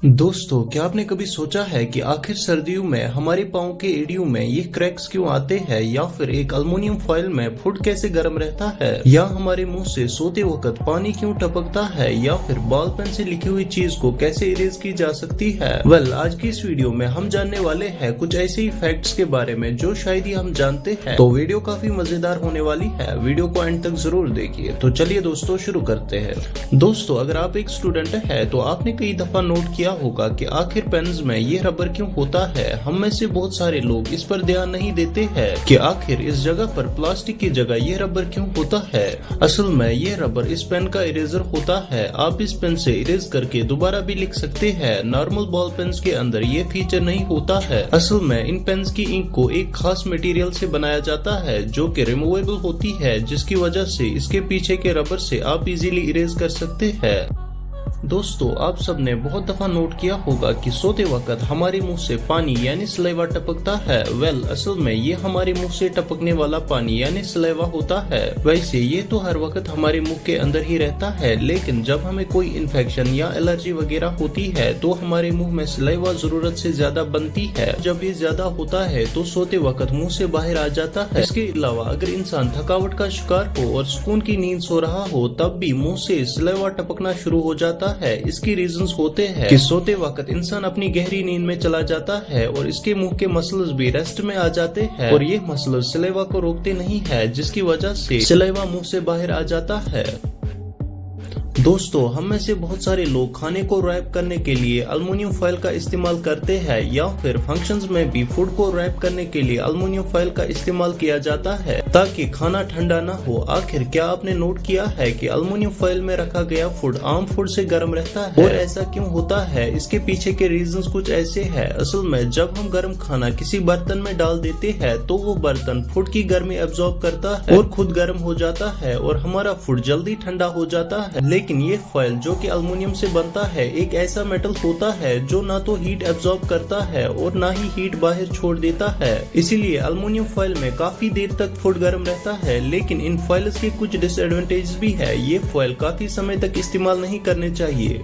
दोस्तों, क्या आपने कभी सोचा है कि आखिर सर्दियों में हमारे पाँव के एड़ियों में ये क्रैक्स क्यों आते हैं, या फिर एक अल्युमिनियम फॉइल में फुट कैसे गर्म रहता है, या हमारे मुंह से सोते वक्त पानी क्यों टपकता है, या फिर बॉल पेन से लिखी हुई चीज को कैसे इरेज की जा सकती है। आज की इस वीडियो में हम जानने वाले हैं कुछ ऐसे ही फैक्ट्स के बारे में जो शायद ही हम जानते हैं। तो वीडियो काफी मजेदार होने वाली है, वीडियो को एंड तक जरूर देखिए। तो चलिए दोस्तों शुरू करते हैं। दोस्तों, अगर आप एक स्टूडेंट है तो आपने कई दफा नोट किया होगा कि आखिर पेन्स में ये रबर क्यों होता है। हम में से बहुत सारे लोग इस पर ध्यान नहीं देते हैं कि आखिर इस जगह पर प्लास्टिक की जगह ये रबर क्यों होता है। असल में ये रबर इस पेन का इरेजर होता है। आप इस पेन से इरेज करके दोबारा भी लिख सकते हैं। नॉर्मल बॉल पेन्स के अंदर ये फीचर नहीं होता है। असल में इन पेन्स की इंक को एक खास मटेरियल से बनाया जाता है जो कि रिमूवेबल होती है, जिसकी वजह से इसके पीछे के रबर से आप इजीली इरेज कर सकते हैं। दोस्तों, आप सबने बहुत दफा नोट किया होगा कि सोते वक्त हमारे मुंह से पानी यानी सलाइवा टपकता है। असल में ये हमारे मुंह से टपकने वाला पानी यानी सलाइवा होता है। वैसे ये तो हर वक्त हमारे मुंह के अंदर ही रहता है, लेकिन जब हमें कोई इन्फेक्शन या एलर्जी वगैरह होती है तो हमारे मुंह में सलाइवा जरूरत से ज्यादा बनती है। जब ये ज्यादा होता है तो सोते वक्त मुंह से बाहर आ जाता है। इसके अलावा अगर इंसान थकावट का शिकार हो और सुकून की नींद सो रहा हो तब भी मुंह से सलाइवा टपकना शुरू हो जाता है। इसकी रीजंस होते हैं कि सोते वक्त इंसान अपनी गहरी नींद में चला जाता है और इसके मुंह के मसल्स भी रेस्ट में आ जाते हैं, और ये मसल्स सलाइवा को रोकते नहीं है, जिसकी वजह से सलाइवा मुंह से बाहर आ जाता है। दोस्तों, हम में से बहुत सारे लोग खाने को रैप करने के लिए अल्युमिनियम फॉइल का इस्तेमाल करते हैं, या फिर फंक्शंस में भी फूड को रैप करने के लिए अल्युमिनियम फॉइल का इस्तेमाल किया जाता है ताकि खाना ठंडा ना हो। आखिर क्या आपने नोट किया है कि अल्युमिनियम फॉइल में रखा गया फूड आम फूड से गर्म रहता है, और ऐसा क्यों होता है? इसके पीछे के रीजंस कुछ ऐसे हैं। असल में जब हम गर्म खाना किसी बर्तन में डाल देते हैं तो वो बर्तन फूड की गर्मी एब्जॉर्ब करता है और खुद गर्म हो जाता है, और हमारा फूड जल्दी ठंडा हो जाता है। लेकिन ये फॉइल जो कि अल्युमिनियम से बनता है एक ऐसा मेटल होता है जो ना तो हीट एब्जॉर्ब करता है और ना ही हीट बाहर छोड़ देता है। इसीलिए अल्युमिनियम फॉइल में काफी देर तक फूड गर्म रहता है। लेकिन इन फॉइल्स के कुछ डिसएडवांटेज भी है। ये फॉइल काफी समय तक इस्तेमाल नहीं करने चाहिए।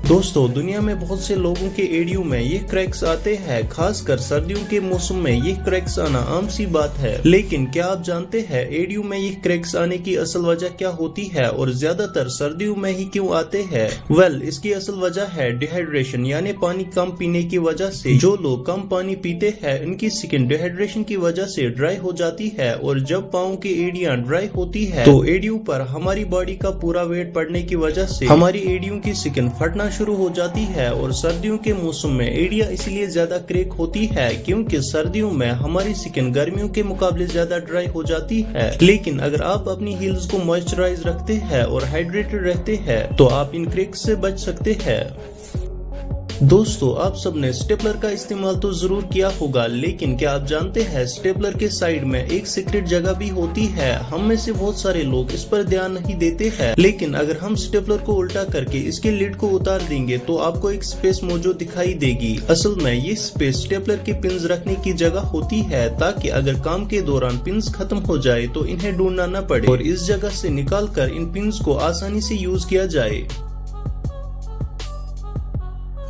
दोस्तों, दुनिया में बहुत से लोगों के एड़ियों में ये क्रैक्स आते हैं। खासकर सर्दियों के मौसम में ये क्रैक्स आना आम सी बात है। लेकिन क्या आप जानते हैं एड़ियों में ये क्रैक्स आने की असल वजह क्या होती है, और ज्यादातर सर्दियों में ही क्यों आते हैं? इसकी असल वजह है डिहाइड्रेशन, यानी पानी कम पीने की वजह से। जो लोग कम पानी पीते हैं उनकी स्किन डिहाइड्रेशन की वजह से ड्राई हो जाती है, और जब पाँव की एड़ियां ड्राई होती है तो एड़ियों पर हमारी बॉडी का पूरा वेट पड़ने की वजह से हमारी एड़ियों की स्किन फटना शुरू हो जाती है। और सर्दियों के मौसम में एड़ियां इसलिए ज्यादा क्रैक होती है क्योंकि सर्दियों में हमारी स्किन गर्मियों के मुकाबले ज्यादा ड्राई हो जाती है। लेकिन अगर आप अपनी हील्स को मॉइस्चराइज रखते हैं और हाइड्रेटेड रहते हैं तो आप इन क्रैक्स से बच सकते हैं। दोस्तों, आप सबने स्टेपलर का इस्तेमाल तो जरूर किया होगा, लेकिन क्या आप जानते हैं स्टेपलर के साइड में एक सीक्रेट जगह भी होती है। हम में से बहुत सारे लोग इस पर ध्यान नहीं देते हैं। लेकिन अगर हम स्टेपलर को उल्टा करके इसके लिड को उतार देंगे तो आपको एक स्पेस मौजूद दिखाई देगी। असल में ये स्पेस स्टेपलर की पिन्स रखने की जगह होती है, ताकि अगर काम के दौरान पिन्स खत्म हो जाए तो इन्हें ढूंढना न पड़े और इस जगह से निकाल कर इन पिन्स को आसानी से यूज किया जाए।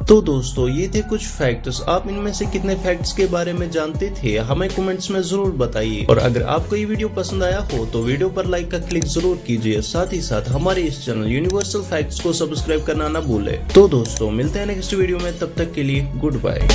तो दोस्तों, ये थे कुछ फैक्ट्स। आप इनमें से कितने फैक्ट्स के बारे में जानते थे हमें कमेंट्स में जरूर बताइए। और अगर आपको ये वीडियो पसंद आया हो तो वीडियो पर लाइक का क्लिक जरूर कीजिए। साथ ही साथ हमारे इस चैनल यूनिवर्सल फैक्ट्स को सब्सक्राइब करना ना भूले। तो दोस्तों, मिलते हैं नेक्स्ट वीडियो में, तब तक के लिए गुड बाय।